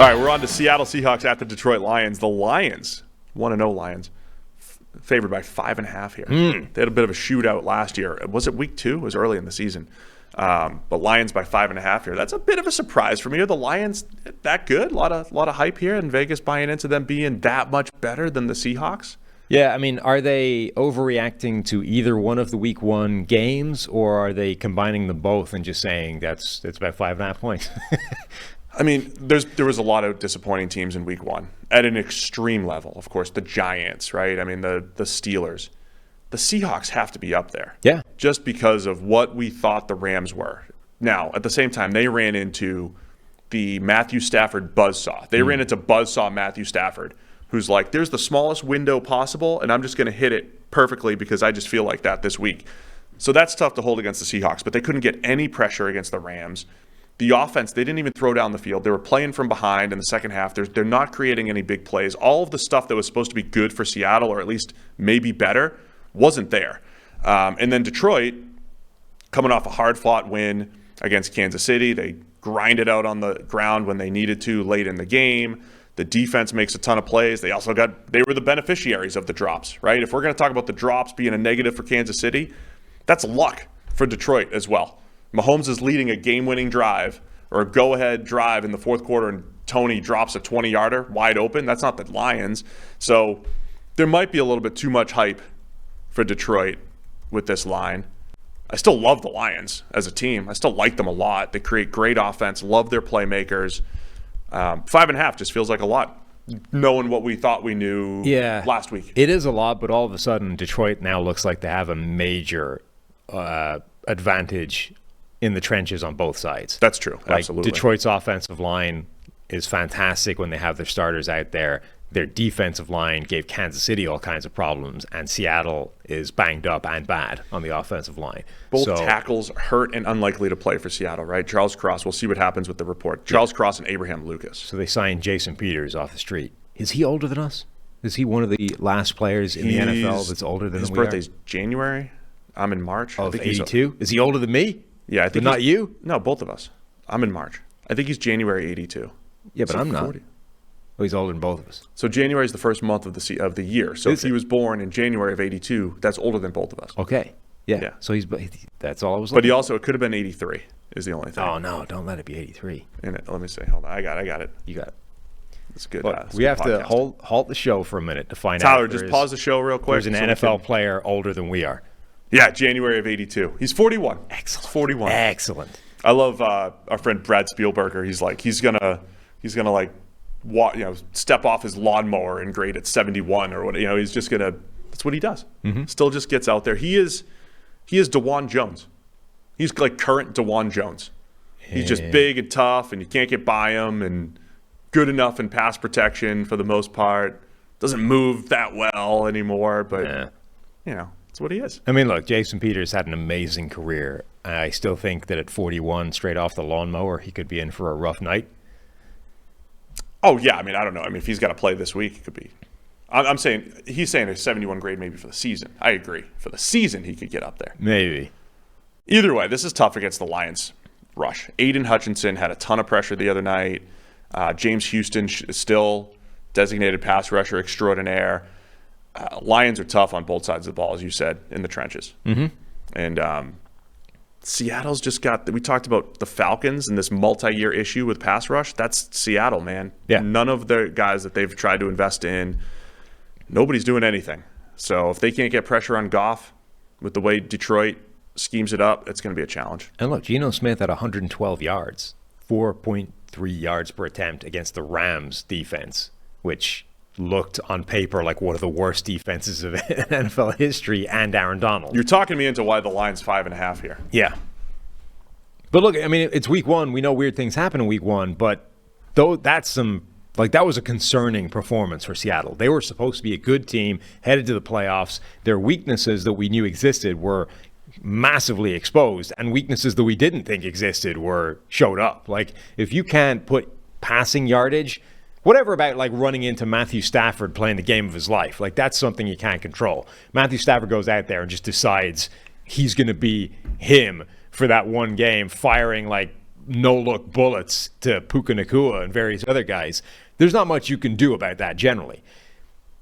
All right, we're on to Seattle Seahawks at the Detroit Lions. The Lions, 1-0 Lions, favored by 5.5 here. They had a bit of a shootout last year. Was it week 2? It was early in the season. But Lions by 5.5 here. That's a bit of a surprise for me. Are the Lions that good? A lot of hype here, and Vegas buying into them being that much better than the Seahawks? Yeah, I mean, are they overreacting to either one of the week 1 games, or are they combining them both and just saying that's about 5.5 points? I mean, there was a lot of disappointing teams in week 1 at an extreme level. Of course, the Giants, right? I mean, the Steelers. The Seahawks have to be up there. Yeah. Just because of what we thought the Rams were. Now, at the same time, they ran into the Matthew Stafford buzzsaw. They ran into buzzsaw Matthew Stafford, who's like, there's the smallest window possible, and I'm just going to hit it perfectly because I just feel like that this week. So that's tough to hold against the Seahawks, but they couldn't get any pressure against the Rams. The offense, they didn't even throw down the field. They were playing from behind in the second half. They're not creating any big plays. All of the stuff that was supposed to be good for Seattle, or at least maybe better, wasn't there. And then Detroit, coming off a hard-fought win against Kansas City, they grinded out on the ground when they needed to late in the game. The defense makes a ton of plays. They were the beneficiaries of the drops, right? If we're going to talk about the drops being a negative for Kansas City, that's luck for Detroit as well. Mahomes is leading a game-winning drive or a go-ahead drive in the fourth quarter, and Tony drops a 20-yarder wide open. That's not the Lions. So there might be a little bit too much hype for Detroit with this line. I still love the Lions as a team. I still like them a lot. They create great offense, love their playmakers. 5.5 just feels like a lot, knowing what we thought we knew last week. It is a lot, but all of a sudden Detroit now looks like they have a major advantage in the trenches on both sides. That's true. Absolutely. Detroit's offensive line is fantastic when they have their starters out there. Their defensive line gave Kansas City all kinds of problems, and Seattle is banged up and bad on the offensive line. Both tackles hurt and unlikely to play for Seattle, right? Charles Cross, we'll see what happens with the report. Charles Cross and Abraham Lucas. So they signed Jason Peters off the street. Is he older than us? Is he one of the last players in the NFL that's older than we are? His birthday's January. I'm in March. Of 82? Is he older than me? Yeah, I think. But not you? No, both of us. I'm in March. I think he's January 82. Yeah, but I'm not. 40. Well, he's older than both of us. So January is the first month of the year. So if he was born in January of 82, that's older than both of us. Okay. Yeah. So that's all I was looking. But he also, it could have been 83 is the only thing. Oh, no, don't let it be 83. Let me see. Hold on. I got it. You got it. That's good. Look, we have to halt the show for a minute to find out. Tyler, just pause the show real quick. There's an NFL player older than we are. Yeah, January of 82. He's 41. Excellent. He's 41. Excellent. I love our friend Brad Spielberger. He's like, he's gonna like, step off his lawnmower and grade at 71 or what. He's just gonna. That's what he does. Mm-hmm. Still just gets out there. He is DeJuan Jones. He's like current DeJuan Jones. He's just big and tough, and you can't get by him, and good enough in pass protection for the most part. Doesn't move that well anymore, but that's what he is. I mean, look, Jason Peters had an amazing career. I still think that at 41, straight off the lawnmower, he could be in for a rough night. Oh, yeah. I mean, I don't know. I mean, if he's got to play this week, it could be. I'm saying he's saying a 71 grade maybe for the season. I agree. For the season, he could get up there. Maybe. Either way, this is tough against the Lions rush. Aiden Hutchinson had a ton of pressure the other night. James Houston is still designated pass rusher extraordinaire. Lions are tough on both sides of the ball, as you said, in the trenches. Mm-hmm. And Seattle's just got – we talked about the Falcons and this multi-year issue with pass rush. That's Seattle, man. Yeah. None of the guys that they've tried to invest in, nobody's doing anything. So if they can't get pressure on Goff with the way Detroit schemes it up, it's going to be a challenge. And look, Geno Smith had 112 yards, 4.3 yards per attempt against the Rams defense, which – looked on paper like one of the worst defenses of NFL history, and Aaron Donald. You're talking me into why the line's 5.5 here. Yeah. But look, I mean, it's week 1. We know weird things happen in week 1, but though that was a concerning performance for Seattle. They were supposed to be a good team, headed to the playoffs. Their weaknesses that we knew existed were massively exposed, and weaknesses that we didn't think existed showed up. Like, if you can't put passing yardage, whatever about like running into Matthew Stafford playing the game of his life, like that's something you can't control. Matthew Stafford goes out there and just decides he's going to be him for that one game, firing like no-look bullets to Puka Nacua and various other guys. There's not much you can do about that generally.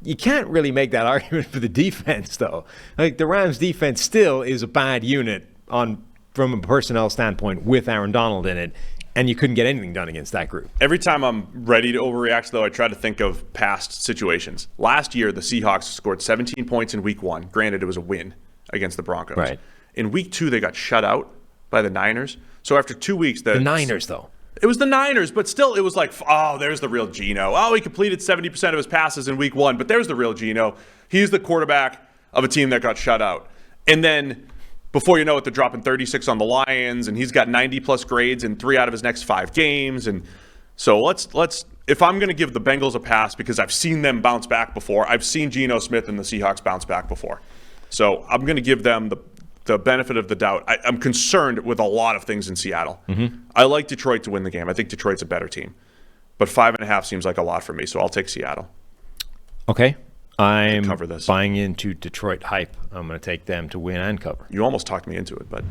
You can't really make that argument for the defense, though. Like, the Rams' defense still is a bad unit from a personnel standpoint with Aaron Donald in it, and you couldn't get anything done against that group. Every time I'm ready to overreact, though, I try to think of past situations. Last year, the Seahawks scored 17 points in Week 1. Granted, it was a win against the Broncos. Right. In Week 2, they got shut out by the Niners. So after 2 weeks... The Niners, though. It was the Niners, but still, it was like, oh, there's the real Geno. Oh, he completed 70% of his passes in Week 1, but there's the real Geno. He's the quarterback of a team that got shut out. And then, before you know it, they're dropping 36 on the Lions, and he's got 90-plus grades in 3 out of his next 5 games. And so let's if I'm going to give the Bengals a pass, because I've seen them bounce back before, I've seen Geno Smith and the Seahawks bounce back before. So I'm going to give them the benefit of the doubt. I'm concerned with a lot of things in Seattle. I like Detroit to win the game. I think Detroit's a better team. But 5.5 seems like a lot for me, so I'll take Seattle. Okay. I'm cover this. buying into Detroit hype. I'm going to take them to win and cover. You almost talked me into it, but...